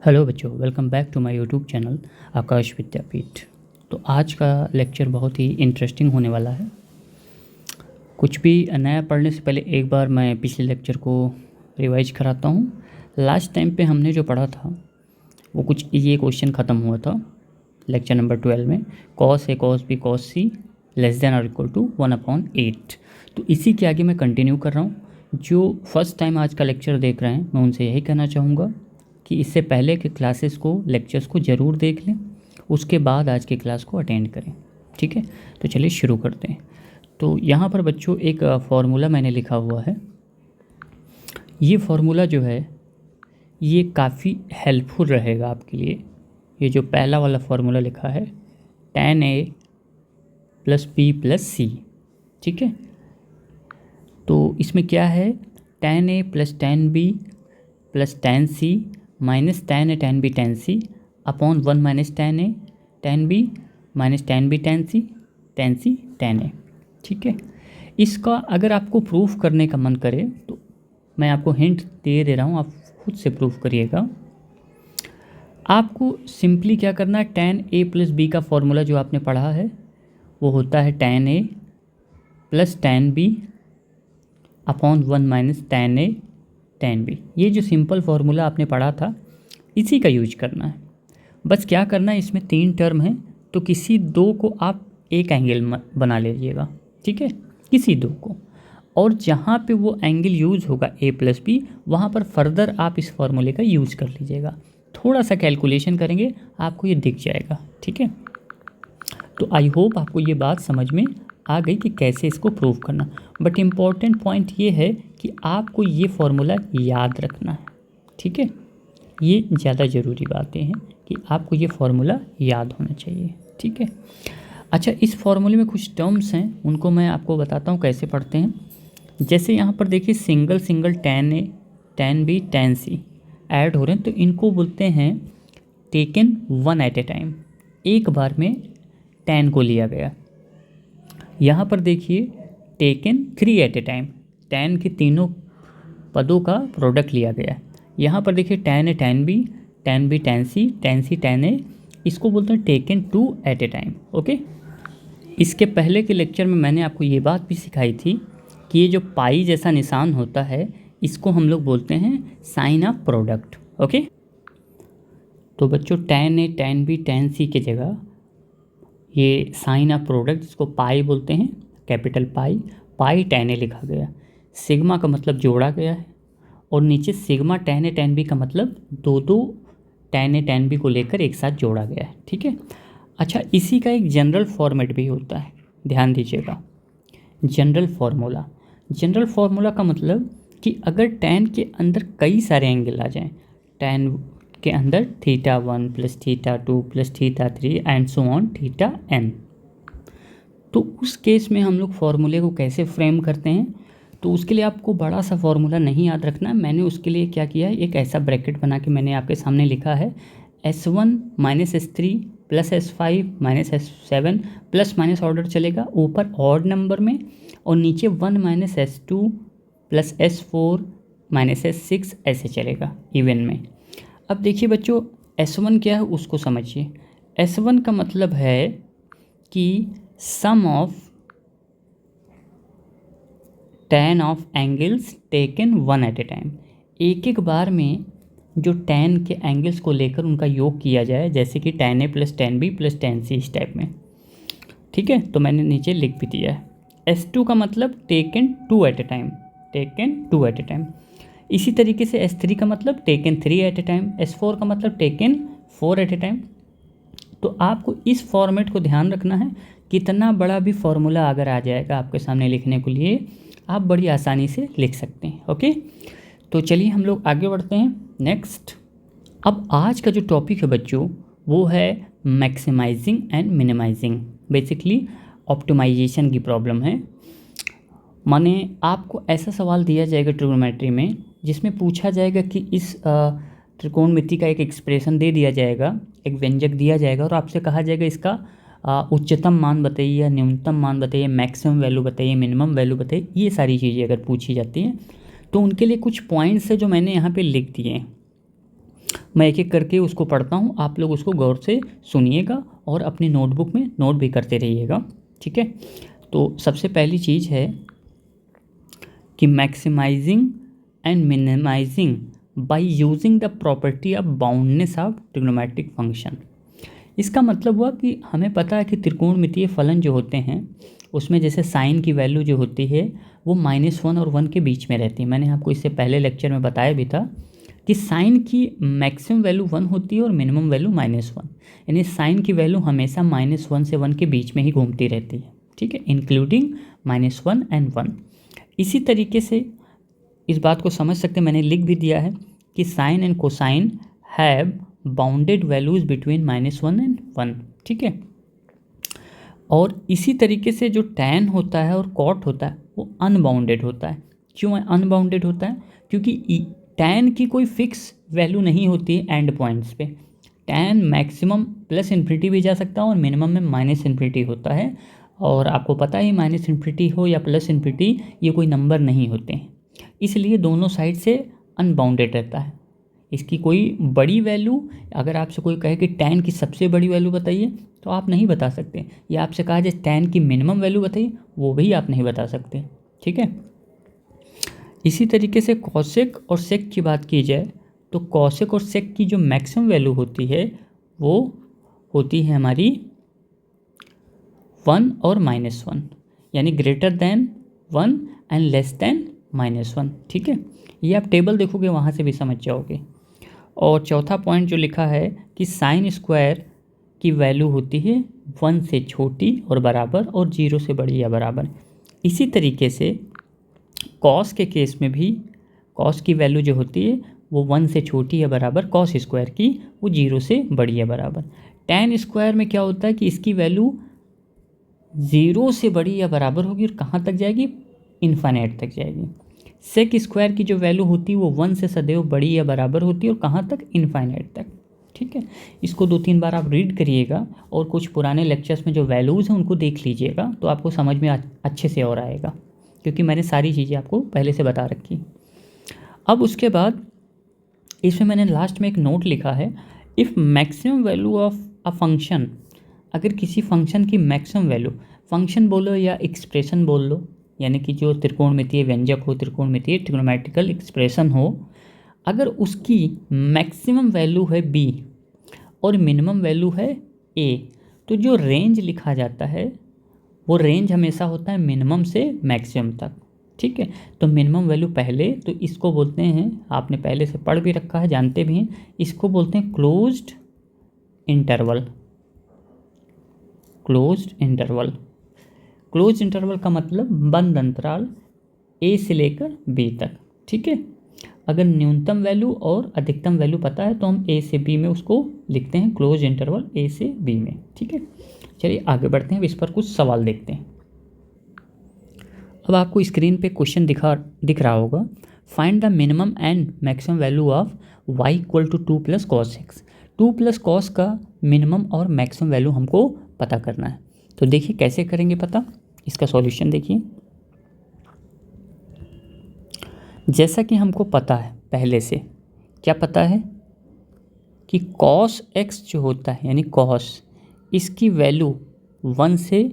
Hello बच्चों, welcome back to my YouTube channel Aakash Vidyapeeth. तो आज का लेक्चर बहुत ही इंटरेस्टिंग होने वाला है। कुछ भी नया पढ़ने से पहले एक बार मैं पिछले लेक्चर को रिवाइज कराता हूँ। लास्ट टाइम पे हमने जो पढ़ा था वो कुछ ये क्वेश्चन ख़त्म हुआ था लेक्चर नंबर 12 में, cos A cos B cos C less than और इक्वल टू 1/8। तो इसी के आगे मैं कंटिन्यू कर रहा हूँ। जो फर्स्ट टाइम आज का लेक्चर देख रहे हैं मैं उनसे यही कहना चाहूँगा कि इससे पहले के क्लासेस को, लेक्चर्स को ज़रूर देख लें, उसके बाद आज की क्लास को अटेंड करें। ठीक है, तो चलिए शुरू करते हैं। तो यहाँ पर बच्चों एक फार्मूला मैंने लिखा हुआ है। ये फार्मूला जो है ये काफ़ी हेल्पफुल रहेगा आपके लिए। ये जो पहला वाला फार्मूला लिखा है tan A + B + C, ठीक है। तो इसमें क्या है, tan A + tan B + tan C - tan A tan B tan C upon 1 - tan A tan B - tan B tan C tan A। ठीक है, इसका अगर आपको प्रूफ करने का मन करे तो मैं आपको हिंट दे रहा हूँ, आप खुद से प्रूफ करिएगा। आपको सिंपली क्या करना है, tan A + B का फॉर्मूला जो आपने पढ़ा है वो होता है tan A + tan B upon 1 - tan A tan B। ये जो सिंपल फार्मूला आपने पढ़ा था इसी का यूज करना है। बस क्या करना है, इसमें 3 टर्म हैं तो किसी दो को आप एक एंगल बना लीजिएगा। ठीक है, किसी दो को, और जहाँ पे वो एंगल यूज़ होगा A + B वहाँ पर फर्दर आप इस फार्मूले का यूज़ कर लीजिएगा। थोड़ा सा कैलकुलेशन करेंगे आपको ये दिख जाएगा। ठीक है, तो आई होप आपको ये बात समझ में आ गई कि कैसे इसको प्रूव करना। बट इम्पॉर्टेंट पॉइंट ये है कि आपको ये फार्मूला याद रखना है। ठीक है, ये ज़्यादा ज़रूरी बातें हैं कि आपको ये फार्मूला याद होना चाहिए। ठीक है, अच्छा, इस फार्मूले में कुछ टर्म्स हैं, उनको मैं आपको बताता हूँ कैसे पढ़ते हैं। जैसे यहाँ पर देखिए single single tan A tan B tan C add हो रहे हैं तो इनको बोलते हैं टेकन 1 एट ए टाइम, एक बार में tan को लिया गया। यहाँ पर देखिए taken 3 at a time, tan के तीनों पदों का प्रोडक्ट लिया गया। यहाँ पर देखिए tan A tan B tan C tan A, इसको बोलते हैं taken 2 at a time. Okay, इसके पहले के लेक्चर में मैंने आपको ये बात भी सिखाई थी कि ये जो पाई जैसा निशान होता है इसको हम लोग बोलते हैं साइन ऑफ प्रोडक्ट। ओके, तो बच्चों tan A tan B tan C के जगह ये साइन ऑफ प्रोडक्ट, इसको पाई बोलते हैं, कैपिटल पाई tan A लिखा गया। सिग्मा का मतलब जोड़ा गया है, और नीचे sigma tan A tan B का मतलब दो tan A tan B को लेकर एक साथ जोड़ा गया है। ठीक है, अच्छा, इसी का एक जनरल फॉर्मेट भी होता है, ध्यान दीजिएगा। जनरल फार्मूला का मतलब कि अगर tan के अंदर कई सारे एंगल आ जाएं, tan के अंदर θ1 + θ2 + θ3 एंड सो ऑन θn, तो उस केस में हम लोग फार्मूले को कैसे फ्रेम करते हैं, तो उसके लिए आपको बड़ा सा फार्मूला नहीं याद रखना। मैंने उसके लिए क्या किया है, एक ऐसा ब्रैकेट बना के मैंने आपके सामने लिखा है S1 - S3 + S5 - S7 plus minus order चलेगा ऊपर ऑड नंबर में, और नीचे 1 - S2 + S4 - S6 ऐसे चलेगा इवन में। अब देखिए बच्चों, S1 क्या है उसको समझिए। S1 का मतलब है कि sum of tan of angles taken 1 at a time, एक एक बार में जो tan के एंगल्स को लेकर उनका योग किया जाए, जैसे कि tan A + tan B + tan C इस टाइप में। ठीक है, तो मैंने नीचे लिख भी दिया है। S2 का मतलब टेकन 2 एट ए टाइम। इसी तरीके से S3 का मतलब taken 3 at a time. S4 का मतलब टेकन 4 एट ए टाइम। तो आपको इस फॉर्मेट को ध्यान रखना है। कितना बड़ा भी फॉर्मूला अगर आ जाएगा आपके सामने लिखने के लिए, आप बड़ी आसानी से लिख सकते हैं। ओके, तो चलिए हम लोग आगे बढ़ते हैं नेक्स्ट। अब आज का जो टॉपिक है बच्चों वो है maximising and minimising, basically optimisation की प्रॉब्लम है। माने आपको ऐसा सवाल दिया जाएगा ट्रिग्नोमेट्री में जिसमें पूछा जाएगा कि इस त्रिकोणमिति का एक एक्सप्रेशन दे दिया जाएगा, एक व्यंजक दिया जाएगा, और आपसे कहा जाएगा इसका उच्चतम मान बताइए या न्यूनतम मान बताइए, मैक्सिमम वैल्यू बताइए, मिनिमम वैल्यू बताइए। ये सारी चीज़ें अगर पूछी जाती हैं तो उनके लिए कुछ पॉइंट्स है जो मैंने यहाँ पे लिख दिए हैं। मैं एक एक करके उसको पढ़ता हूँ, आप लोग उसको गौर से सुनिएगा और अपनी नोटबुक में नोट भी करते रहिएगा, ठीक है। तो सबसे पहली चीज़ है कि maximising and minimising by using the property of boundedness of trigonometric function. इसका मतलब हुआ कि हमें पता है कि त्रिकोणमितीय फलन जो होते हैं उसमें जैसे साइन की वैल्यू जो होती है वो -1 और 1 के बीच में रहती है। मैंने आपको इससे पहले लेक्चर में बताया भी था कि साइन की मैक्सिमम वैल्यू 1 होती है और मिनिमम वैल्यू -1, यानी साइन की वैल्यू हमेशा -1 से 1 के बीच में ही घूमती रहती है, ठीक है, इंक्लूडिंग -1 एंड 1। इसी तरीके से इस बात को समझ सकते हैं, मैंने लिख भी दिया है कि sine and cosine have bounded values between -1 and 1, ठीक है। और इसी तरीके से जो टैन होता है और कॉट होता है वो अनबाउंडेड होता है। क्यों अनबाउंडेड होता है? क्योंकि टैन की कोई फिक्स वैल्यू नहीं होती है एंड पॉइंट्स पे। टैन मैक्सिमम +∞ भी जा सकता है और मिनिमम में -∞ होता है। और आपको पता है -∞ हो या +∞, ये कोई नंबर नहीं होते हैं, इसलिए दोनों साइड से अनबाउंडेड रहता है। इसकी कोई बड़ी वैल्यू, अगर आपसे कोई कहे कि टैन की सबसे बड़ी वैल्यू बताइए तो आप नहीं बता सकते, या आपसे कहा जाए टैन की मिनिमम वैल्यू बताइए, वो भी आप नहीं बता सकते, ठीक है। इसी तरीके से कॉसेक और सेक की बात की जाए तो कॉसेक और सेक की जो मैक्सिमम वैल्यू होती है वो होती है हमारी 1 और -1, यानी greater than 1 and less than -1, ठीक है। ये आप टेबल देखोगे वहाँ से भी समझ जाओगे। और चौथा पॉइंट जो लिखा है कि साइन स्क्वायर की वैल्यू होती है 1 से छोटी और बराबर और 0 से बड़ी या बराबर। इसी तरीके से कॉस के केस में भी कॉस की वैल्यू जो होती है वो 1 से छोटी या बराबर, कॉस स्क्वायर की वो 0 से बड़ी या बराबर। टैन स्क्वायर में क्या होता है कि इसकी वैल्यू 0 से बड़ी या बराबर होगी और कहाँ तक जाएगी? इन्फाइनाइट तक जाएगी। सेक स्क्वायर की जो वैल्यू होती है वो 1 से सदैव बड़ी या बराबर होती है और कहाँ तक? इन्फाइनाइट तक, ठीक है। इसको 2-3 बार आप रीड करिएगा और कुछ पुराने लेक्चर्स में जो वैल्यूज़ हैं उनको देख लीजिएगा तो आपको समझ में अच्छे से और आएगा, क्योंकि मैंने सारी चीज़ें आपको पहले से बता रखी। अब उसके बाद इसमें मैंने लास्ट में एक नोट लिखा है, if maximum value of a function, अगर किसी फंक्शन की मैक्सिमम वैल्यू, फंक्शन बोलो या एक्सप्रेशन बोल लो, यानी कि जो त्रिकोणमितीय व्यंजक हो, त्रिकोणमितीय ट्रिग्नोमेट्रिकल एक्सप्रेशन हो, अगर उसकी मैक्सिमम वैल्यू है b और मिनिमम वैल्यू है a, तो जो रेंज लिखा जाता है वो रेंज हमेशा होता है मिनिमम से मैक्सिमम तक, ठीक है। तो मिनिमम वैल्यू पहले, तो इसको बोलते हैं, आपने पहले से पढ़ भी रखा है, जानते भी हैं, इसको बोलते हैं closed interval. Closed interval, closed interval का मतलब बंद अंतराल a से लेकर b तक, ठीक है। अगर न्यूनतम वैल्यू और अधिकतम वैल्यू पता है तो हम a से b में उसको लिखते हैं क्लोज इंटरवल a से b में, ठीक है। चलिए आगे बढ़ते हैं, इस पर कुछ सवाल देखते हैं। अब आपको स्क्रीन पे क्वेश्चन दिख रहा होगा, find the minimum and maximum value of y equal to 2 + cos x। 2 + cos का मिनिमम और मैक्सिमम वैल्यू हमको पता करना है। तो देखिए कैसे करेंगे पता, इसका सॉल्यूशन देखिए। जैसा कि हमको पता है पहले से, क्या पता है कि cos x जो होता है यानी cos, इसकी वैल्यू 1 से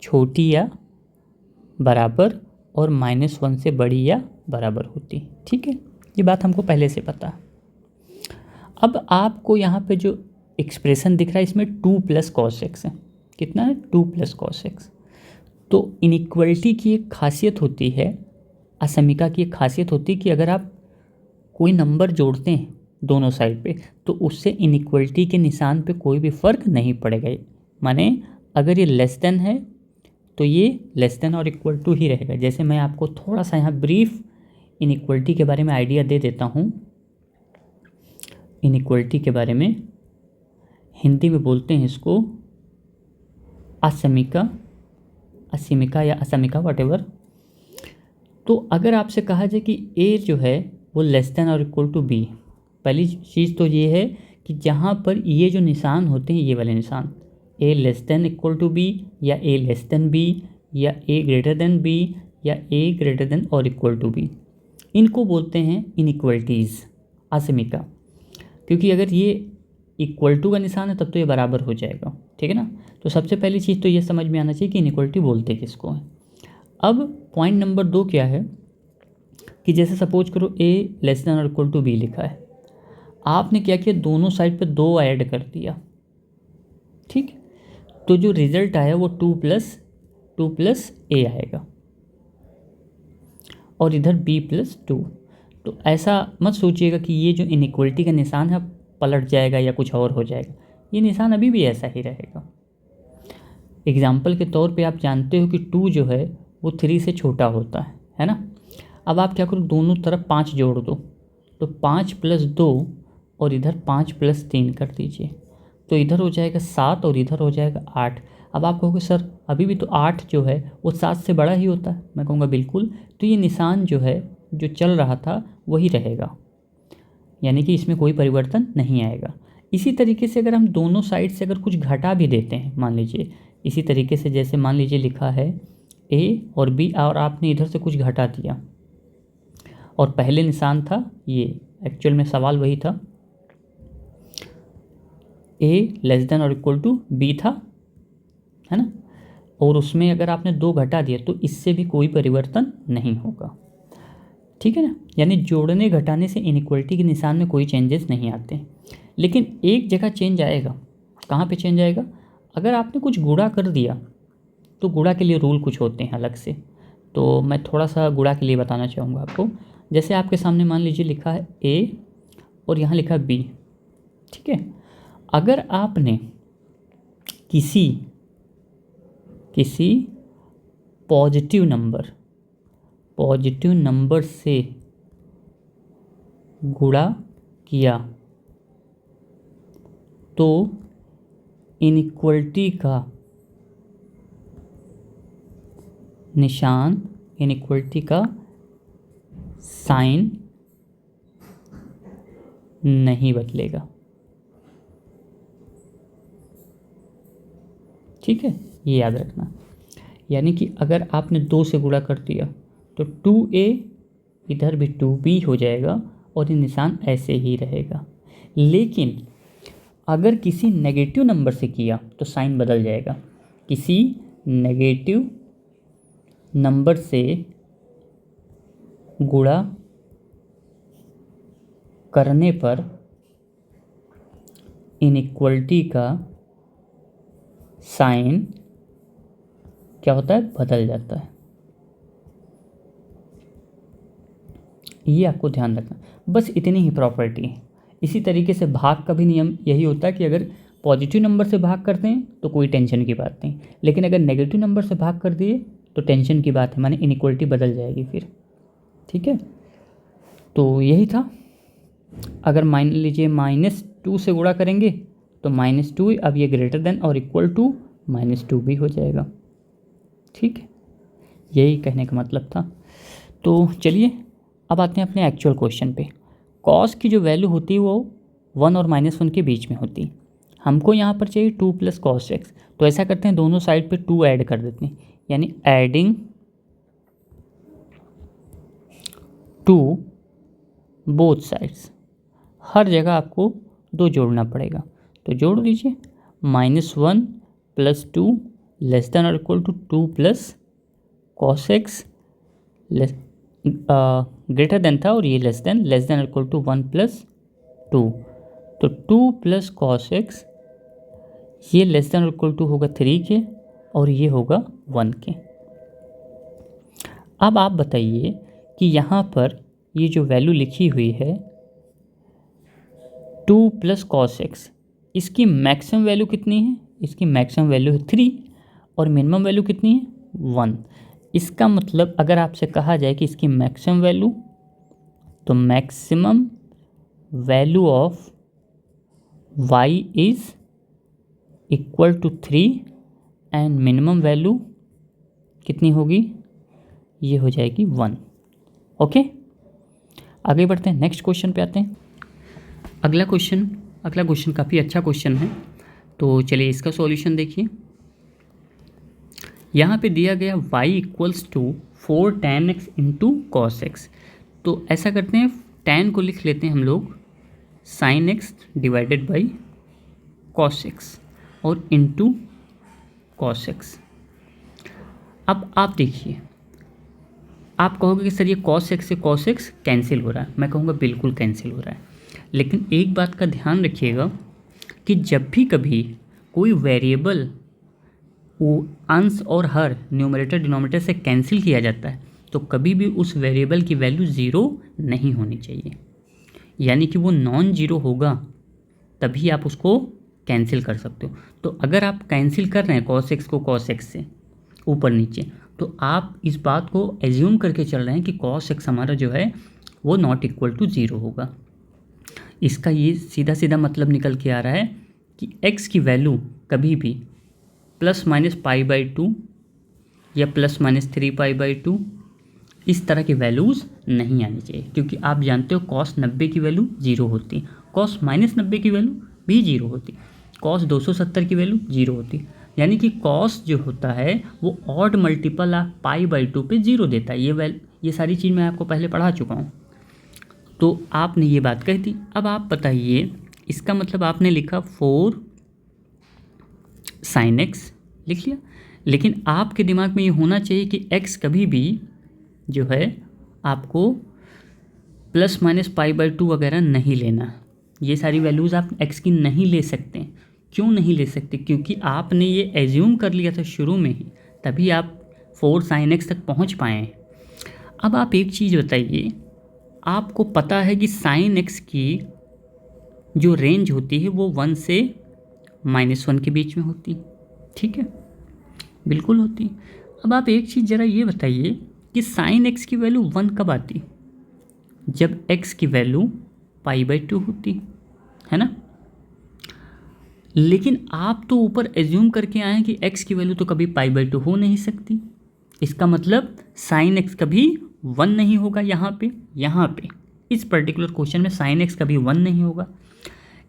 छोटी या बराबर और -1 से बड़ी या बराबर होती, ठीक है। ये बात हमको पहले से पता है। अब आपको यहाँ पे जो एक्सप्रेशन दिख रहा है इसमें 2 + cos x है। कितना है? 2 + cos x। तो इनइक्वलिटी की एक खासियत होती है, असमीका की एक खासियत होती है कि अगर आप कोई नंबर जोड़ते हैं दोनों साइड पे तो उससे इनइक्वलिटी के निशान पे कोई भी फ़र्क नहीं पड़ेगा। माने अगर ये लेस देन है तो ये लेस देन और इक्वल टू ही रहेगा। जैसे मैं आपको थोड़ा सा यहाँ ब्रीफ इनइक्वलिटी के बारे में आइडिया दे देता हूँ। इनइक्वलिटी के बारे में हिंदी में बोलते हैं इसको असमीका, असीमिका या असमीका व्हाटएवर। तो अगर आपसे कहा जाए कि a जो है वो लेस देन और इक्वल टू b, पहली चीज़ तो ये है कि जहाँ पर ये जो निशान होते हैं, ये वाले निशान a less than equal to b या a लेस देन b या a ग्रेटर देन b या a ग्रेटर देन और इक्वल टू b, इनको बोलते हैं इनइक्वलिटीज़, असमीका। क्योंकि अगर ये इक्वल टू का निशान है तब तो ये बराबर हो जाएगा, ठीक है ना। तो सबसे पहली चीज़ तो ये समझ में आना चाहिए कि इनइक्वलिटी बोलते किसको है। अब पॉइंट नंबर 2 क्या है कि जैसे सपोज करो a लेस देन और इक्वल टू b लिखा है, आपने क्या किया, दोनों साइड पे 2 ऐड कर दिया, ठीक। तो जो रिजल्ट आया वो 2 प्लस a आएगा और इधर b प्लस 2। तो ऐसा मत सोचिएगा कि ये जो इनइक्वलिटी का निशान है पलट जाएगा या कुछ और हो जाएगा, ये निशान अभी भी ऐसा ही रहेगा। एग्जाम्पल के तौर पे आप जानते हो कि 2 जो है वो 3 से छोटा होता है ना। अब आप क्या करो, दोनों तरफ 5 जोड़ दो, तो 5 प्लस 2 और इधर 5 प्लस 3 कर दीजिए, तो इधर हो जाएगा 7 और इधर हो जाएगा 8। अब आप कहोगे सर अभी भी तो 8 जो है वो 7 से बड़ा ही होता है। मैं कहूँगा बिल्कुल, तो ये निशान जो है जो चल रहा था वही रहेगा, यानी कि इसमें कोई परिवर्तन नहीं आएगा। इसी तरीके से अगर हम दोनों साइड से अगर कुछ घटा भी देते हैं, मान लीजिए इसी तरीके से, जैसे मान लीजिए लिखा है a और b और आपने इधर से कुछ घटा दिया और पहले निशान था ये, एक्चुअल में सवाल वही था, a लेस देन और इक्वल टू b था, है ना, और उसमें अगर आपने 2 घटा दिया तो इससे भी कोई परिवर्तन नहीं होगा, ठीक है ना। यानी जोड़ने घटाने से इनइक्वलिटी के निशान में कोई चेंजेस नहीं आते, लेकिन एक जगह चेंज आएगा। कहाँ पे चेंज आएगा, अगर आपने कुछ गुणा कर दिया तो गुणा के लिए रूल कुछ होते हैं अलग से, तो मैं थोड़ा सा गुणा के लिए बताना चाहूँगा आपको। जैसे आपके सामने मान लीजिए लिखा है a और यहाँ लिखा है b, ठीक है। अगर आपने किसी पॉजिटिव नंबर से गुणा किया तो इनइक्वलिटी का निशान, इनइक्वलिटी का साइन नहीं बदलेगा, ठीक है, ये याद रखना। यानी कि अगर आपने 2 से गुणा कर दिया तो 2a इधर भी 2b हो जाएगा और ये निशान ऐसे ही रहेगा। लेकिन अगर किसी नेगेटिव नंबर से किया तो साइन बदल जाएगा। किसी नेगेटिव नंबर से गुणा करने पर इनइक्वलिटी का साइन क्या होता है, बदल जाता है। ये आपको ध्यान रखना, बस इतनी ही प्रॉपर्टी है। इसी तरीके से भाग का भी नियम यही होता है कि अगर पॉजिटिव नंबर से भाग करते हैं तो कोई टेंशन की बात नहीं, लेकिन अगर नेगेटिव नंबर से भाग कर दिए तो टेंशन की बात है, माने इनइक्वलिटी बदल जाएगी फिर, ठीक है। तो यही था। अगर मान लीजिए -2 से गुणा करेंगे तो -2, अब ये ग्रेटर देन और इक्वल टू -2 भी हो जाएगा, ठीक है। यही कहने का मतलब था। तो चलिए अब आते हैं अपने एक्चुअल क्वेश्चन पे। कॉस की जो वैल्यू होती है वो 1 और -1 के बीच में होती है। हमको यहाँ पर चाहिए 2 प्लस cos x, तो ऐसा करते हैं दोनों साइड पे 2 ऐड कर देते हैं, यानी एडिंग 2 बोथ साइड्स। हर जगह आपको 2 जोड़ना पड़ेगा, तो जोड़ दीजिए। -1 प्लस 2 लेस देन और equal to 2 plus cos x greater than था और ये लेस देन और इक्वल टू 1 प्लस 2, तो 2 प्लस cos x, ये लेस देन और इक्वल टू होगा 3 के और ये होगा 1 के। अब आप बताइए कि यहाँ पर ये जो वैल्यू लिखी हुई है 2 प्लस cos x, इसकी मैक्सिमम वैल्यू कितनी है, इसकी मैक्सिमम वैल्यू है 3 और मिनिमम वैल्यू कितनी है 1। इसका मतलब अगर आपसे कहा जाए कि इसकी मैक्सिमम वैल्यू, तो maximum value of y is equal to 3 and minimum value कितनी होगी, ये हो जाएगी 1। ओके, आगे बढ़ते हैं, नेक्स्ट क्वेश्चन पे आते हैं। अगला क्वेश्चन काफ़ी अच्छा क्वेश्चन है, तो चलिए इसका सॉल्यूशन देखिए। यहाँ पे दिया गया y equals to 4 tan x into cos x. तो ऐसा करते हैं, tan को लिख लेते हैं हम लोग sine x divided by cos x और इनटू कॉस एक्स। अब आप देखिए, आप कहोगे कि सर ये कॉस एक्स से कॉस एक्स कैंसिल हो रहा है, मैं कहूँगा बिल्कुल कैंसिल हो रहा है। लेकिन एक बात का ध्यान रखिएगा कि जब भी कभी कोई वेरिएबल वो अंश और हर न्यूमरेटर डिनोमिनेटर से कैंसिल किया जाता है तो कभी भी उस वेरिएबल की वैल्यू ज़ीरो नहीं होनी चाहिए, यानी कि वो नॉन ज़ीरो होगा तभी आप उसको कैंसिल कर सकते हो। तो अगर आप कैंसिल कर रहे हैं कॉस एक्स को कॉस एक्स से ऊपर नीचे, तो आप इस बात को एज्यूम करके चल रहे हैं कि कॉस एक्स हमारा जो है वो नॉट इक्वल टू ज़ीरो होगा। इसका ये सीधा सीधा मतलब निकल के आ रहा है कि एक्स की वैल्यू कभी भी plus minus pi by two या प्लस माइनस 3π/2 इस तरह की वैल्यूज़ नहीं आनी चाहिए, क्योंकि आप जानते हो कॉस 90 की वैल्यू ज़ीरो होती है, कॉस माइनस 90 की वैल्यू भी ज़ीरो होती, कॉस 270 की वैल्यू ज़ीरो होती। यानी कि कॉस जो होता है वो ऑड मल्टीपल ऑफ π/2 पे ज़ीरो देता है। ये सारी चीज़ मैं आपको पहले पढ़ा चुका हूँ, तो आपने ये बात कही थी। अब आप बताइए, इसका मतलब आपने लिखा 4 साइन एक्स लिख लिया, लेकिन आपके दिमाग में ये होना चाहिए कि एक्स कभी भी जो है आपको प्लस माइनस π/2 वगैरह नहीं लेना। ये सारी वैल्यूज़ आप एक्स की नहीं ले सकते। क्यों नहीं ले सकते? क्योंकि आपने ये एज्यूम कर लिया था शुरू में ही, तभी आप 4 साइन एक्स तक पहुंच पाए हैं। अब आप एक चीज़ बताइए, आपको पता है कि साइन एक्स की जो रेंज होती है वो 1 से -1 के बीच में होती, ठीक है, बिल्कुल होती। अब आप एक चीज़ ज़रा ये बताइए कि साइन एक्स की वैल्यू 1 कब आती? जब एक्स की वैल्यू π/2 होती है ना। लेकिन आप तो ऊपर एज्यूम करके आए हैं कि एक्स की वैल्यू तो कभी π/2 हो नहीं सकती। इसका मतलब साइन एक्स कभी 1 नहीं होगा। यहाँ पे इस पर्टिकुलर क्वेश्चन में साइन एक्स कभी 1 नहीं होगा।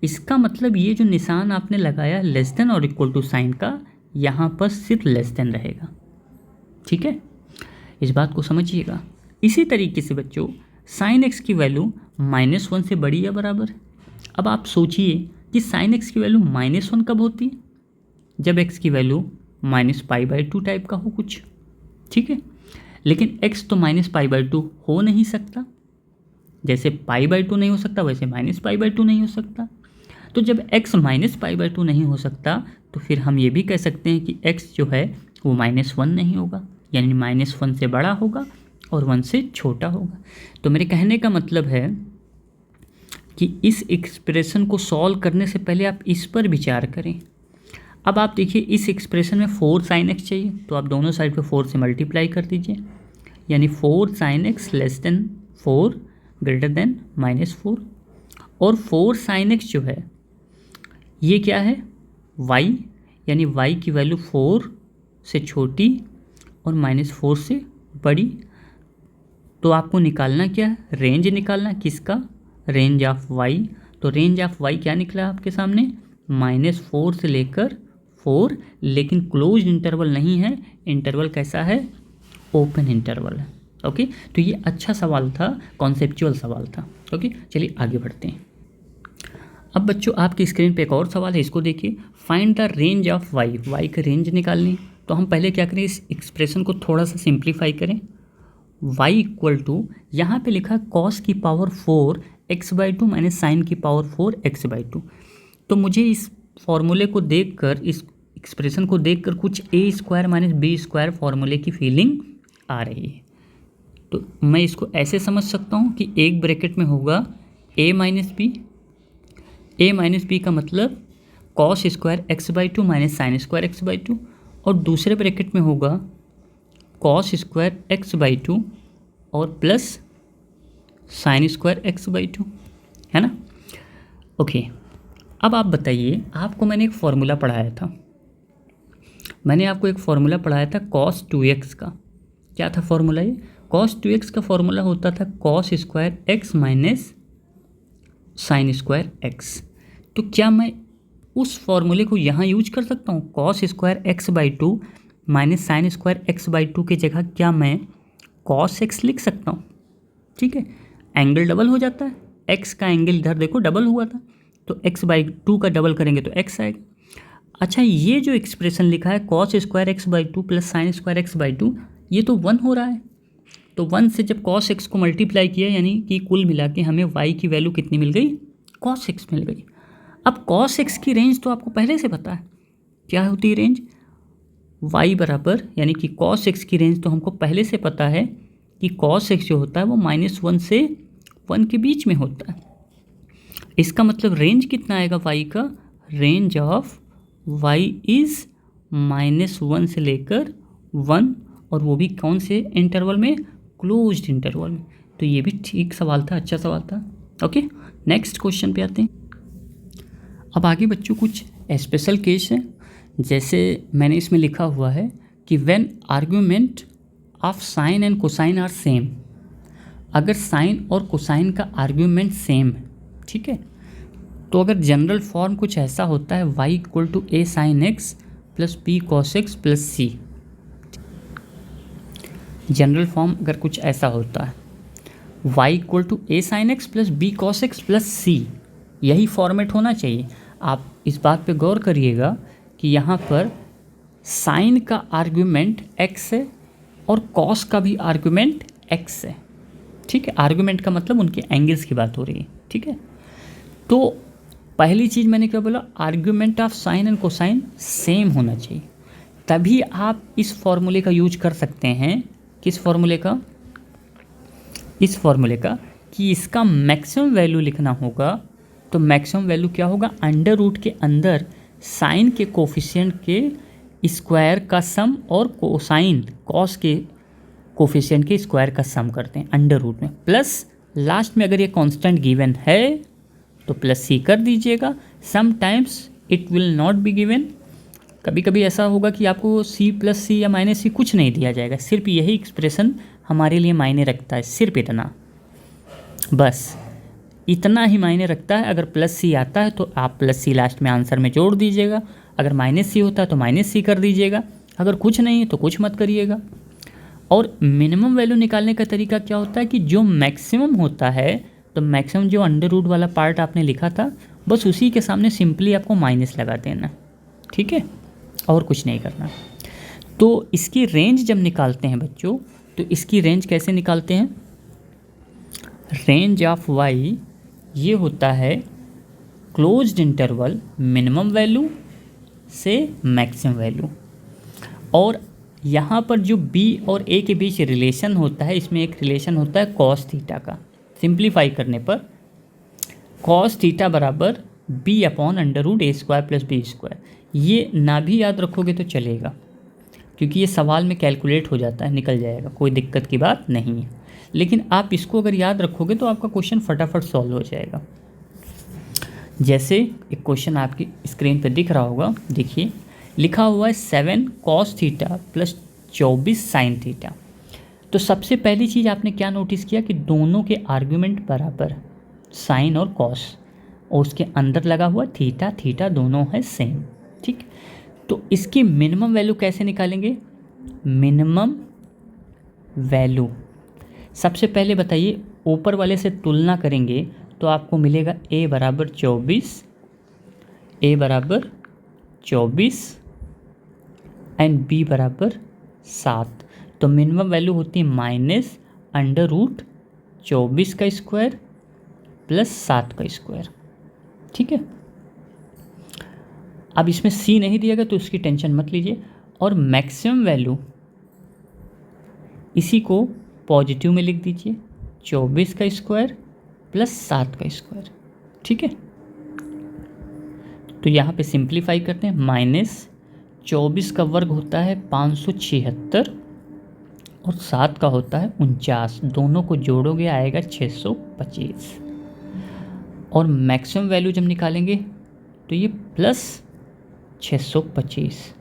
इसका मतलब ये जो निशान आपने लगाया लेस देन और इक्वल टू साइन का, यहाँ पर सिर्फ लेस देन रहेगा, ठीक है, इस बात को समझिएगा। इसी तरीके से बच्चों साइन एक्स की वैल्यू -1 से बड़ी या बराबर। अब आप सोचिए कि साइन एक्स की वैल्यू -1 कब होती है? जब एक्स की वैल्यू -π/2 टाइप का हो कुछ, ठीक है। लेकिन एक्स तो -π/2 हो नहीं सकता, जैसे π/2 नहीं हो सकता वैसे -π/2 नहीं हो सकता। तो जब x -π/2 नहीं हो सकता तो फिर हम ये भी कह सकते हैं कि x जो है वो -1 नहीं होगा, यानी -1 से बड़ा होगा और 1 से छोटा होगा। तो मेरे कहने का मतलब है कि इस एक्सप्रेशन को सॉल्व करने से पहले आप इस पर विचार करें। अब आप देखिए, इस एक्सप्रेशन में 4 साइन एक्स चाहिए, तो आप दोनों साइड पे 4 से मल्टीप्लाई कर दीजिए, यानी 4 sine x less than 4 greater than -4। और 4 साइन एक्स जो है ये क्या है? y, यानी y की वैल्यू 4 से छोटी और -4 से बड़ी। तो आपको निकालना क्या है? रेंज निकालना। किसका? Range of y। तो रेंज ऑफ y क्या निकला आपके सामने? -4 से लेकर 4, लेकिन क्लोज इंटरवल नहीं है। इंटरवल कैसा है? ओपन इंटरवल है। ओके, तो ये अच्छा सवाल था, कॉन्सेप्चुअल सवाल था। ओके, चलिए आगे बढ़ते हैं। अब बच्चों आपकी स्क्रीन पे एक और सवाल है, इसको देखिए। Find the range of y। y का रेंज निकालनी। तो हम पहले क्या करें, इस एक्सप्रेशन को थोड़ा सा सिंप्लीफाई करें। y इक्वल टू, यहाँ पे लिखा cos की पावर 4 x/2 माइनस साइन की पावर 4 x/2। तो मुझे इस फॉर्मूले को देखकर, इस एक्सप्रेशन को देखकर कुछ a² माइनस b² फॉर्मूले की फीलिंग आ रही है। तो मैं इसको ऐसे समझ सकता हूँ कि एक ब्रैकेट में होगा a माइनस बी का मतलब cos² x/2 minus sin² x/2, और दूसरे ब्रैकेट में होगा cos² x/2 और प्लस sin² x/2, है ना। ओके, अब आप बताइए, आपको मैंने एक फॉर्मूला पढ़ाया था, cos 2x का। क्या था फॉर्मूला? ये cos 2x का फॉर्मूला होता था cos² x minus sin² x। तो क्या मैं उस फॉर्मूले को यहाँ यूज कर सकता हूँ? cos² x/2 minus sin² x/2 की जगह क्या मैं cos x लिख सकता हूँ? ठीक है, एंगल डबल हो जाता है, एक्स का एंगल इधर देखो डबल हुआ था, तो x/2 का डबल करेंगे तो x आएगा। अच्छा, ये जो एक्सप्रेशन लिखा है cos square x/2 plus sine square x/2, ये तो 1 हो रहा है। तो 1 से जब cos x को मल्टीप्लाई किया, यानी कि कुल मिला के हमें y की वैल्यू कितनी मिल गई, cos x मिल गई। अब cos x की रेंज तो आपको पहले से पता है क्या होती है रेंज, y बराबर, यानी कि cos x की रेंज तो हमको पहले से पता है कि cos x जो होता है वो -1 से 1 के बीच में होता है। इसका मतलब रेंज कितना आएगा y का, रेंज ऑफ y इज़ -1 से लेकर 1, और वो भी कौन से इंटरवल में, क्लोज्ड इंटरवल में। तो ये भी ठीक सवाल था, अच्छा सवाल था। ओके, नेक्स्ट क्वेश्चन पे आते हैं। अब आगे बच्चों कुछ स्पेशल केस है, जैसे मैंने इसमें लिखा हुआ है कि when argument of sine and cosine are same, अगर साइन और कोसाइन का आर्ग्यूमेंट सेम है, ठीक है, तो अगर जनरल फॉर्म कुछ ऐसा होता है y = a sin x plus b cos x plus c, general form अगर कुछ ऐसा होता है y = a sin x plus b cos x plus c, यही फॉर्मेट होना चाहिए। आप इस बात पे गौर करिएगा कि यहाँ पर साइन का आर्ग्यूमेंट x है और कॉस का भी आर्ग्यूमेंट x है, ठीक है। आर्ग्यूमेंट का मतलब उनके एंगल्स की बात हो रही है, ठीक है। तो पहली चीज़ मैंने क्या बोला, argument of sine and cosine same होना चाहिए, तभी आप इस फॉर्मूले का यूज कर सकते हैं। किस फॉर्मूले का, इस फॉर्मूले का कि इसका मैक्सिमम वैल्यू लिखना होगा। तो मैक्सिमम वैल्यू क्या होगा, अंडर रूट के अंदर साइन के कोफिशिएंट के स्क्वायर का सम और कोसाइन कॉस के कोफिशिएंट के स्क्वायर का सम करते हैं अंडर रूट में, प्लस लास्ट में अगर ये कांस्टेंट गिवन है तो प्लस सी कर दीजिएगा। Sometimes it will not be given, कभी कभी ऐसा होगा कि आपको सी प्लस सी या माइनस सी कुछ नहीं दिया जाएगा, सिर्फ यही एक्सप्रेशन हमारे लिए मायने रखता है, सिर्फ इतना, बस इतना ही मायने रखता है। अगर प्लस सी आता है तो आप प्लस सी लास्ट में आंसर में जोड़ दीजिएगा, अगर माइनस सी होता है तो माइनस सी कर दीजिएगा, अगर कुछ नहीं है तो कुछ मत करिएगा। और मिनिमम वैल्यू निकालने का तरीका क्या होता है कि जो मैक्सिमम होता है, तो मैक्सिमम जो अंडर रूट वाला पार्ट आपने लिखा था, बस उसी के सामने सिंपली आपको माइनस लगा देना, ठीक है, और कुछ नहीं करना। तो इसकी रेंज जब निकालते हैं बच्चों, तो इसकी रेंज कैसे निकालते हैं, रेंज ऑफ y ये होता है क्लोज्ड इंटरवल मिनिमम वैल्यू से मैक्सिमम वैल्यू, और यहाँ पर जो b और a के बीच रिलेशन होता है, इसमें एक रिलेशन होता है कॉस थीटा का। सिंप्लीफाई करने पर कॉस थीटा बराबर b/√a² प्लस b²। ये ना भी याद रखोगे तो चलेगा, क्योंकि ये सवाल में कैलकुलेट हो जाता है, निकल जाएगा, कोई दिक्कत की बात नहीं है। लेकिन आप इसको अगर याद रखोगे तो आपका क्वेश्चन फटाफट सॉल्व हो जाएगा। जैसे एक क्वेश्चन आपकी स्क्रीन पर दिख रहा होगा, देखिए लिखा हुआ है 7 cos theta plus 24 sin theta. तो सबसे पहली चीज़ आपने क्या नोटिस किया कि दोनों के आर्ग्यूमेंट बराबर, साइन और कॉस, और उसके अंदर लगा हुआ थीटा, थीटा दोनों है सेम, ठीक। तो इसकी मिनिमम वैल्यू कैसे निकालेंगे, मिनिमम वैल्यू सबसे पहले बताइए, ऊपर वाले से तुलना करेंगे तो आपको मिलेगा a बराबर 24 एंड b बराबर 7। तो मिनिमम वैल्यू होती है -√24 का स्क्वायर प्लस 7 का स्क्वायर, ठीक है। अब इसमें c नहीं दिया गया तो उसकी टेंशन मत लीजिए। और मैक्सिमम वैल्यू इसी को पॉजिटिव में लिख दीजिए, 24 का स्क्वायर प्लस 7 का स्क्वायर, ठीक है। तो यहाँ पे सिंप्लीफाई करते हैं, -24 का वर्ग होता है 576 और 7 का होता है 49, दोनों को जोड़ोगे आएगा 625। और मैक्सिमम वैल्यू जब निकालेंगे तो ये प्लस 625,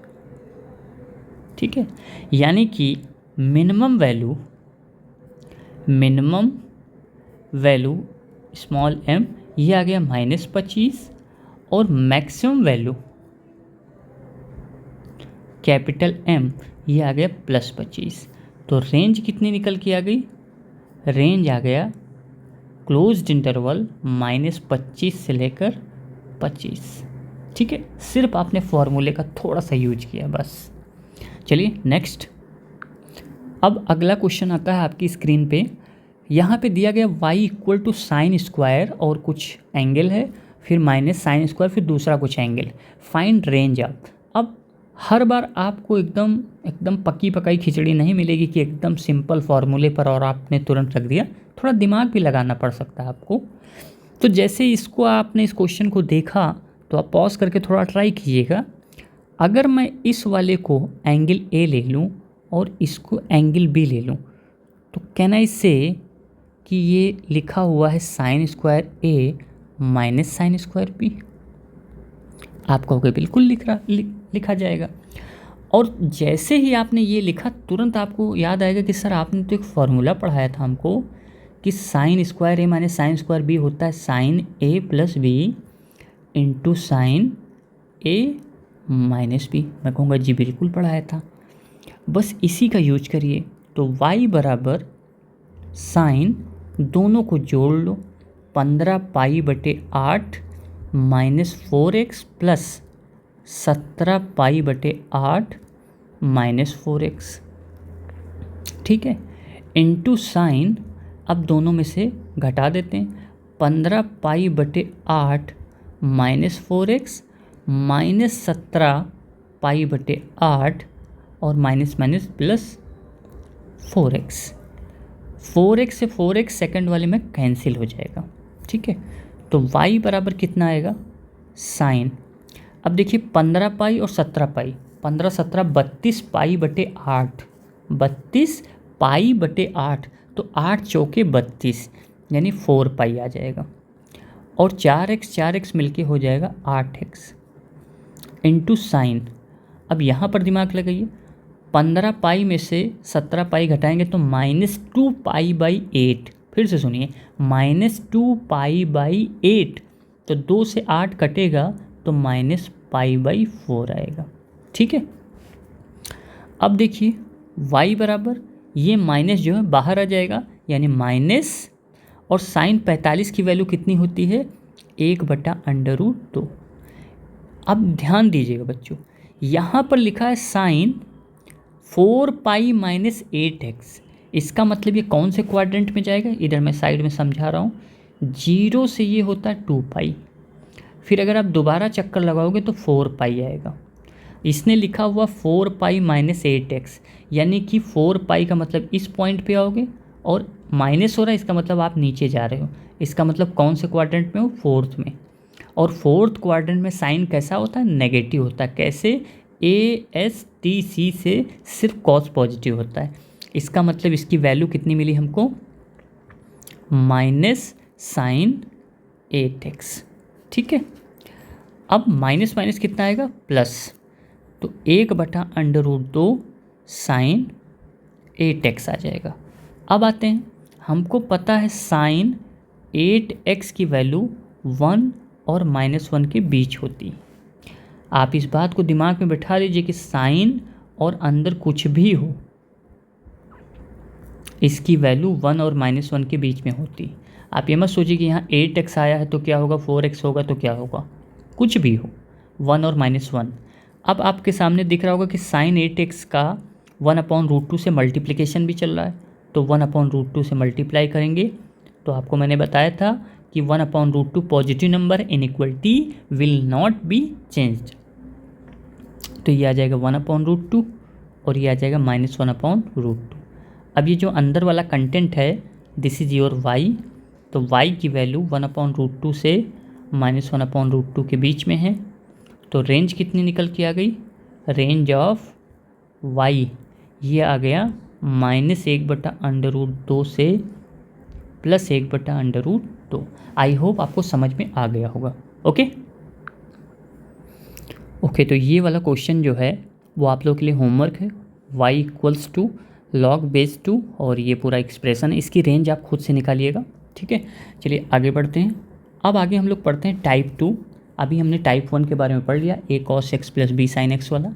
ठीक है। यानी कि मिनिमम वैल्यू स्मॉल m ये आ गया -25 और मैक्सिमम वैल्यू कैपिटल M ये आ गया +25। तो रेंज कितनी निकल के आ गई, रेंज आ गया क्लोज्ड इंटरवल -25 से लेकर 25। ठीक है, सिर्फ आपने फॉर्मूले का थोड़ा सा यूज किया बस। चलिए नेक्स्ट। अब अगला क्वेश्चन आता है आपकी स्क्रीन पे। यहाँ पे दिया गया y equal to sine square और कुछ एंगल है, फिर माइनस साइन स्क्वायर, फिर दूसरा कुछ एंगल। Find range of. अब हर बार आपको एकदम पकी पकाई खिचड़ी नहीं मिलेगी कि एकदम सिंपल फार्मूले पर और आपने तुरंत रख दिया, थोड़ा दिमाग भी लगाना पड़ सकता है आपको। तो जैसे इसको आपने इस क्वेश्चन को देखा तो आप पॉज करके थोड़ा ट्राई कीजिएगा। अगर मैं इस वाले को एंगल ए ले लूँ और इसको एंगल बी ले लूँ तो कैन आई से कि ये लिखा हुआ है साइन स्क्वायर ए माइनस साइन स्क्वायर बी। आप कहोगे बिल्कुल लिखा जाएगा। और जैसे ही आपने ये लिखा तुरंत आपको याद आएगा कि सर आपने तो एक फार्मूला पढ़ाया था हमको कि साइन स्क्वायर ए माइनस साइन स्क्वायर बी होता है साइन ए प्लस बी इंटू साइन ए माइनस बी। मैं कहूँगा जी बिल्कुल पढ़ाया था, बस इसी का यूज करिए। तो y बराबर साइन, दोनों को जोड़ लो, 15π/8 minus 4x plus 17π/8 minus 4x। ठीक है, इंटू साइन, अब दोनों में से घटा देते हैं, 15π/8 माइनस 4x माइनस 17π/8 और minus minus plus 4x। 4x से 4x सेकंड वाले में कैंसिल हो जाएगा। ठीक है, तो y बराबर कितना आएगा साइन। अब देखिए 15π और 17π, 15 17 32π/8, 32π/8, तो 8 चौके 32 यानी 4π आ जाएगा। और 4x मिलके हो जाएगा 8x इंटू साइन। अब यहाँ पर दिमाग लगाइए, 15π में से 17π घटाएंगे तो -2π/8। फिर से सुनिए, -2π/8, तो 2 से 8 कटेगा तो -π/4 आएगा। ठीक है, अब देखिए y बराबर ये माइनस जो है बाहर आ जाएगा यानी माइनस, और साइन 45 की वैल्यू कितनी होती है 1/√2। अब ध्यान दीजिएगा बच्चों, यहाँ पर लिखा है साइन 4π माइनस 8x। इसका मतलब ये कौन से क्वाड्रेंट में जाएगा, इधर मैं साइड में समझा रहा हूँ। 0 से ये होता है 2π, फिर अगर आप दोबारा चक्कर लगाओगे तो 4π आएगा। इसने लिखा हुआ 4π माइनस 8x, यानी कि 4π का मतलब इस पॉइंट पे आओगे और माइनस हो रहा है, इसका मतलब आप नीचे जा रहे हो। इसका मतलब कौन से क्वाड्रेंट में हो, फोर्थ में। और फोर्थ क्वाड्रेंट में साइन कैसा होता है, नेगेटिव होता है। कैसे, ASTC से सिर्फ कॉस पॉजिटिव होता है। इसका मतलब इसकी वैल्यू कितनी मिली हमको, माइनस साइन 8x। ठीक है, अब माइनस माइनस कितना आएगा, प्लस, तो 1/√2 साइन 8x आ जाएगा। अब आते हैं, हमको पता है साइन 8x की वैल्यू 1 और -1 के बीच होती। आप इस बात को दिमाग में बैठा लीजिए कि साइन और अंदर कुछ भी हो, इसकी वैल्यू 1 और -1 के बीच में होती। आप ये मत सोचिए कि यहाँ 8x आया है तो क्या होगा, 4x होगा तो क्या होगा, कुछ भी हो, 1 और -1। अब आपके सामने दिख रहा होगा कि साइन 8x का 1/√2 से मल्टीप्लिकेशन भी चल रहा है, तो 1/√2 से मल्टीप्लाई करेंगे तो आपको मैंने बताया था कि 1/√2 positive number, inequality will not be changed. तो ये आ जाएगा 1/√2 और ये आ जाएगा -1/√2। अब ये जो अंदर वाला कंटेंट है, दिस इज़ योर y, तो y की वैल्यू 1/√2 से -1/√2 के बीच में है। तो रेंज कितनी निकल के आ गई, रेंज ऑफ y ये आ गया -1/√2 से +1/√2। आई होप आपको समझ में आ गया होगा। ओके, तो ये वाला क्वेश्चन जो है वो आप लोगों के लिए होमवर्क है। y इक्वल्स टू log⁻², और ये पूरा एक्सप्रेशन है, इसकी रेंज आप खुद से निकालिएगा। ठीक है, चलिए आगे बढ़ते हैं। अब आगे हम लोग पढ़ते हैं टाइप 2। अभी हमने टाइप 1 के बारे में पढ़ लिया, a cos x + b sin x वाला।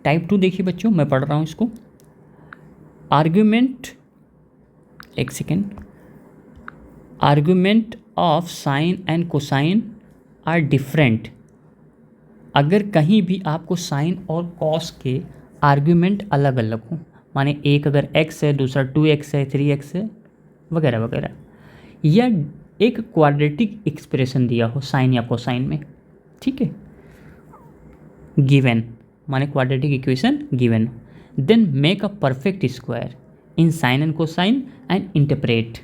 टाइप 2 देखिए बच्चों, मैं पढ़ रहा हूँ इसको। आर्ग्यूमेंट, एक second, argument of sine and cosine are different. अगर कहीं भी आपको साइन और कॉस के आर्ग्यूमेंट अलग अलग हों, माने एक अगर x है, दूसरा 2x है, 3x है, वगैरह वगैरह, या एक क्वाड्रेटिक एक्सप्रेशन दिया हो साइन या कोसाइन में, ठीक है, गिवन, माने quadratic equation given, then make a perfect square in sine and cosine and interpret.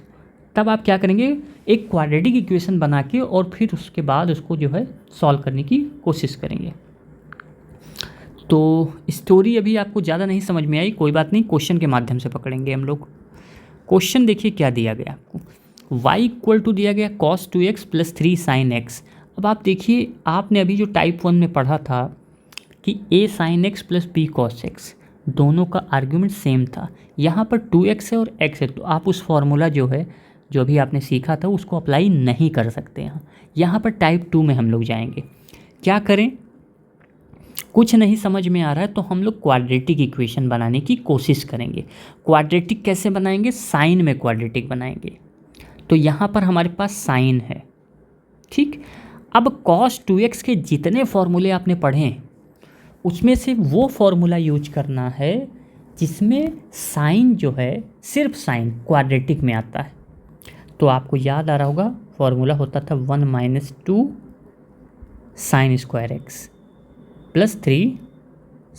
तब आप क्या करेंगे, एक क्वाड्रेटिक इक्वेशन बना के और फिर उसके बाद उसको जो है सॉल्व करने की कोशिश करेंगे। तो स्टोरी अभी आपको ज़्यादा नहीं समझ में आई, कोई बात नहीं, क्वेश्चन के माध्यम से पकड़ेंगे हम लोग। क्वेश्चन देखिए क्या दिया गया आपको, y इक्वल टू दिया गया cos 2x plus 3 sin x। अब आप देखिए, आपने अभी जो टाइप 1 में पढ़ा था कि a sin x plus b cos x, दोनों का आर्ग्यूमेंट सेम था। यहाँ पर 2x है और x है, तो आप उस फॉर्मूला जो है, जो अभी आपने सीखा था, उसको अप्लाई नहीं कर सकते हैं। यहाँ पर टाइप 2 में हम लोग जाएंगे। क्या करें, कुछ नहीं समझ में आ रहा है तो हम लोग क्वाड्रेटिक इक्वेशन बनाने की कोशिश करेंगे। क्वाड्रेटिक कैसे बनाएंगे, साइन में क्वाड्रेटिक बनाएंगे। तो यहाँ पर हमारे पास साइन है, ठीक। अब cos 2x के जितने फॉर्मूले आपने पढ़े हैं उसमें से वो फॉर्मूला यूज करना है जिसमें साइन जो है, सिर्फ साइन क्वाड्रेटिक में आता है। तो आपको याद आ रहा होगा, फॉर्मूला होता था 1 - 2 sin square x plus 3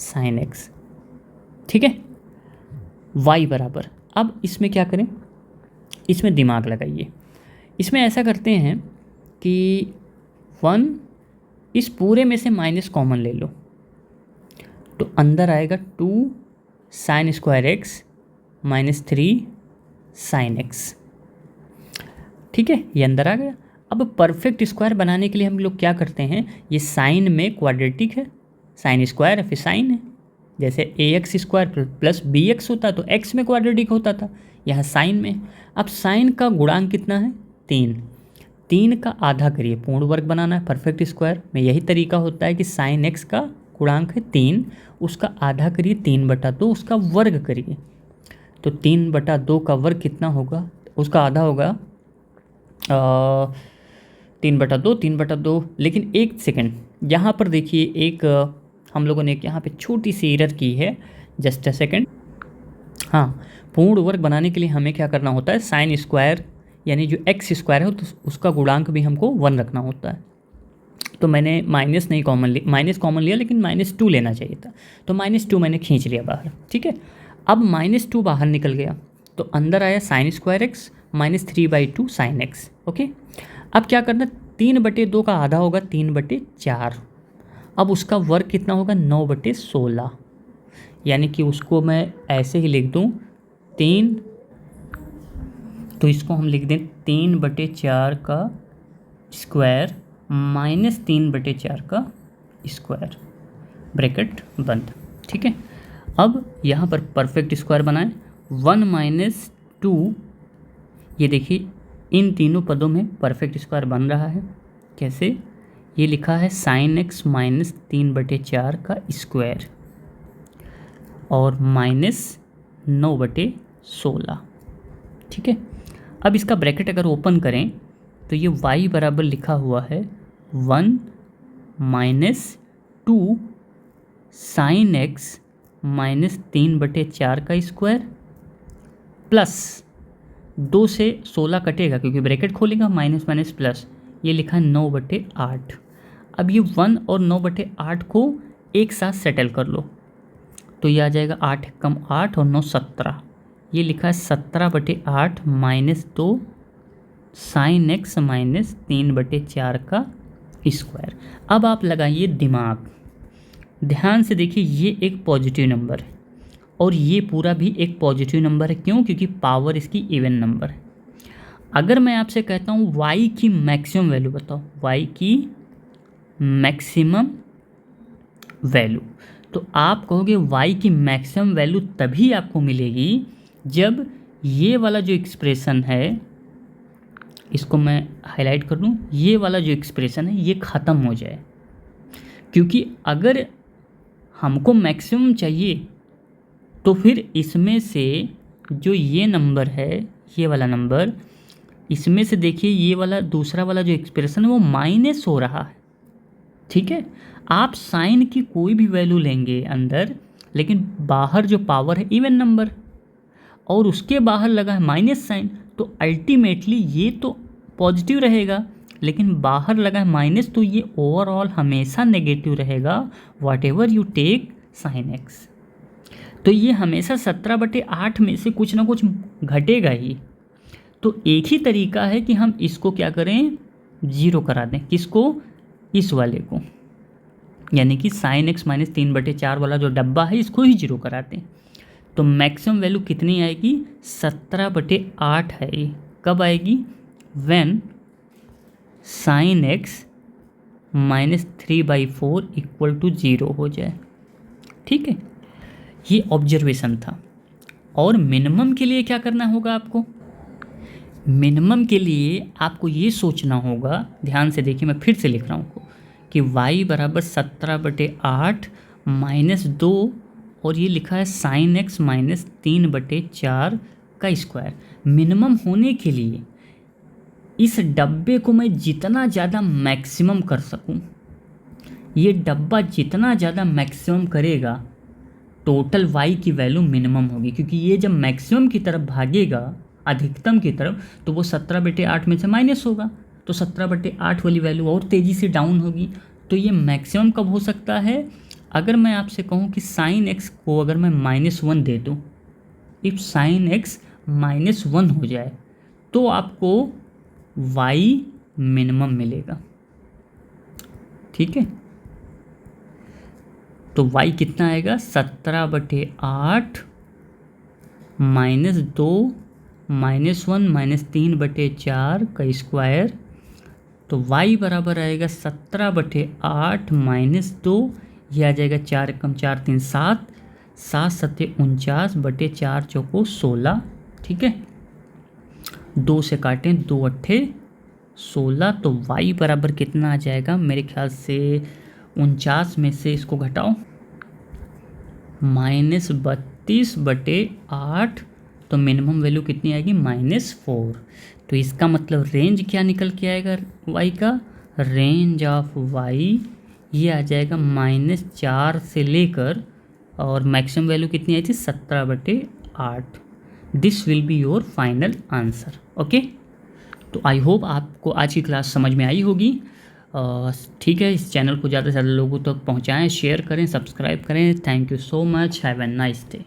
sin x, ठीक है, y बराबर। अब इसमें क्या करें, इसमें दिमाग लगाइए। इसमें ऐसा करते हैं कि 1 इस पूरे में से माइनस कॉमन ले लो, तो अंदर आएगा 2 sin square x minus 3 sin x, ठीक है, ये अंदर आ गया। अब परफेक्ट स्क्वायर बनाने के लिए हम लोग क्या करते हैं, ये साइन में क्वाड्रेटिक है, साइन स्क्वायर है फिर साइन है, जैसे ax स्क्वायर प्लस bx होता तो x में क्वाड्रेटिक होता था, यहाँ साइन में। अब साइन का गुणांक कितना है, 3, 3 का आधा करिए, पूर्ण वर्ग बनाना है परफेक्ट स्क्वायर में। यही तरीका होता है कि साइन x का गुणांक है 3, उसका आधा करिए 3/2, उसका वर्ग करिए, तो 3/2 का वर्ग कितना होगा, उसका आधा होगा 3/2, 3/2। लेकिन एक सेकंड, यहाँ पर देखिए एक हम लोगों ने यहाँ पे छोटी सी एरर की है, जस्ट अ सेकंड। हाँ, पूर्ण वर्ग बनाने के लिए हमें क्या करना होता है, साइन स्क्वायर यानी जो एक्स स्क्वायर है तो उसका गुणांक भी हमको 1 रखना होता है। तो मैंने माइनस नहीं कॉमन लिया, माइनस कॉमन लिया, लेकिन -2 लेना चाहिए था, तो -2 मैंने खींच लिया बाहर, ठीक है। अब -2 बाहर निकल गया तो अंदर आया sine square x minus 3/2 sin x, okay. अब क्या करना, 3/2 का आधा होगा 3/4, अब उसका वर्ग कितना होगा 9/16, यानी कि उसको मैं ऐसे ही लिख दूँ 3, तो इसको हम लिख दें 3/4 का स्क्वायर माइनस 3/4 का स्क्वायर, ब्रैकेट बंद, ठीक है। अब यहाँ पर परफेक्ट स्क्वायर बनाएं, 1 - 2, ये देखिए इन तीनों पदों में परफेक्ट स्क्वायर बन रहा है। कैसे, ये लिखा है साइन एक्स माइनस 3/4 का स्क्वायर और माइनस 9/16, ठीक है। अब इसका ब्रैकेट अगर ओपन करें तो ये y बराबर लिखा हुआ है 1 - 2 साइन एक्स माइनस 3/4 का स्क्वायर प्लस 2 से 16 कटेगा क्योंकि ब्रैकेट खोलेगा, माइनस माइनस प्लस, ये लिखा है 9/8। अब ये 1 और 9/8 को एक साथ सेटल कर लो, तो ये आ जाएगा 8 कम 8 और 9 17, ये लिखा है 17/8 माइनस 2 साइन एक्स माइनस 3/4 का स्क्वायर। अब आप लगाइए दिमाग, ध्यान से देखिए, ये एक पॉजिटिव नंबर है और ये पूरा भी एक पॉजिटिव नंबर है, क्यों, क्योंकि पावर इसकी इवन नंबर है। अगर मैं आपसे कहता हूँ y की मैक्सिमम वैल्यू बताओ, y की मैक्सिमम वैल्यू, तो आप कहोगे y की मैक्सिमम वैल्यू तभी आपको मिलेगी जब ये वाला जो एक्सप्रेशन है, इसको मैं हाईलाइट कर दूँ, ये वाला जो एक्सप्रेशन है ये ख़त्म हो जाए। क्योंकि अगर हमको मैक्सिमम चाहिए तो फिर इसमें से जो ये नंबर है, ये वाला नंबर, इसमें से देखिए ये वाला दूसरा वाला जो एक्सप्रेशन है वो माइनस हो रहा है, ठीक है। आप साइन की कोई भी वैल्यू लेंगे अंदर, लेकिन बाहर जो पावर है इवन नंबर और उसके बाहर लगा है माइनस साइन, तो अल्टीमेटली ये तो पॉजिटिव रहेगा, लेकिन बाहर लगा है माइनस, तो ये ओवरऑल हमेशा नेगेटिव रहेगा whatever you take sine x. तो ये हमेशा 17/8 में से कुछ ना कुछ घटेगा ही। तो एक ही तरीका है कि हम इसको क्या करें, जीरो करा दें। किसको? इस वाले को, यानी कि साइन एक्स माइनस 3/4 वाला जो डब्बा है इसको ही जीरो कराते हैं। तो मैक्सिमम वैल्यू कितनी आएगी? 17/8 है ये। कब आएगी? When sine x minus 3/4 equal to 0 हो जाए, ठीक है। ये ऑब्जर्वेशन था। और मिनिमम के लिए क्या करना होगा आपको? मिनिमम के लिए आपको ये सोचना होगा, ध्यान से देखिए मैं फिर से लिख रहा हूँ कि y बराबर 17/8 माइनस 2 और ये लिखा है साइन एक्स माइनस 3/4 का स्क्वायर। मिनिमम होने के लिए इस डब्बे को मैं जितना ज़्यादा मैक्सिमम कर सकूं, ये डब्बा जितना ज़्यादा मैक्सिमम करेगा टोटल y की वैल्यू मिनिमम होगी, क्योंकि ये जब मैक्सिमम की तरफ भागेगा अधिकतम की तरफ तो वो 17/8 में से माइनस होगा, तो 17/8 वाली वैल्यू और तेज़ी से डाउन होगी। तो ये मैक्सिमम कब हो सकता है? अगर मैं आपसे कहूँ कि साइन एक्स को अगर मैं -1 दे दूँ, इफ साइन एक्स -1 हो जाए तो आपको y मिनिमम मिलेगा, ठीक है। तो y कितना आएगा? 17/8 माइनस 2 -1 माइनस 3/4 का स्क्वायर। तो y बराबर आएगा 17/8 माइनस 2, यह आ जाएगा 4 कम 4 3 7, 7 7 49/4 चौको 16, ठीक है। 2 से काटें 2 8 16, तो y बराबर कितना आ जाएगा? मेरे ख्याल से 49 में से इसको घटाओ -32/8, तो मिनिमम वैल्यू कितनी आएगी? -4। तो इसका मतलब रेंज क्या निकल के आएगा y का? रेंज ऑफ y ये आ जाएगा -4 से लेकर, और मैक्सिमम वैल्यू कितनी आई थी? 17/8। This will be your final answer, okay. तो आई होप आपको आज की क्लास समझ में आई होगी। ठीक है, इस चैनल को ज़्यादा से ज़्यादा लोगों तक पहुँचाएँ, शेयर करें, सब्सक्राइब करें। Thank you so much, have a nice day.